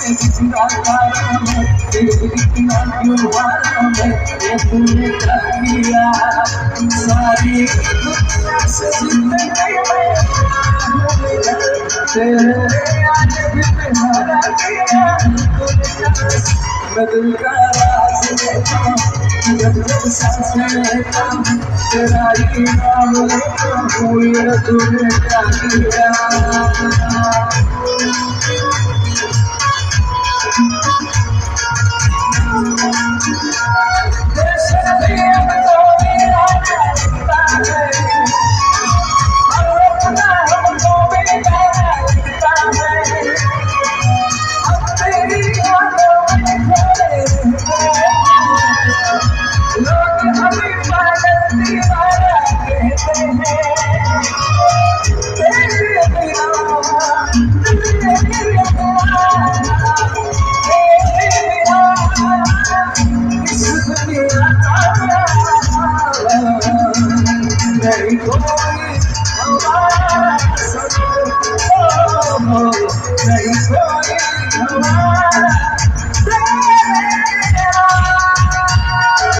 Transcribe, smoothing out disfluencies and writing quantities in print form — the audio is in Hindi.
कितना तारा में कितना क्यों हारा में ये तूने कर दिया सारी दुनिया से जिंदगी में तेरे आने भी तुम्हारा दिया मैं दिल का राज लेता हूँ जब जब सांसें लेता हूँ तेरा ही नाम लेता हूँ ये तूने क्या किया नहीं कोई हमारा नहीं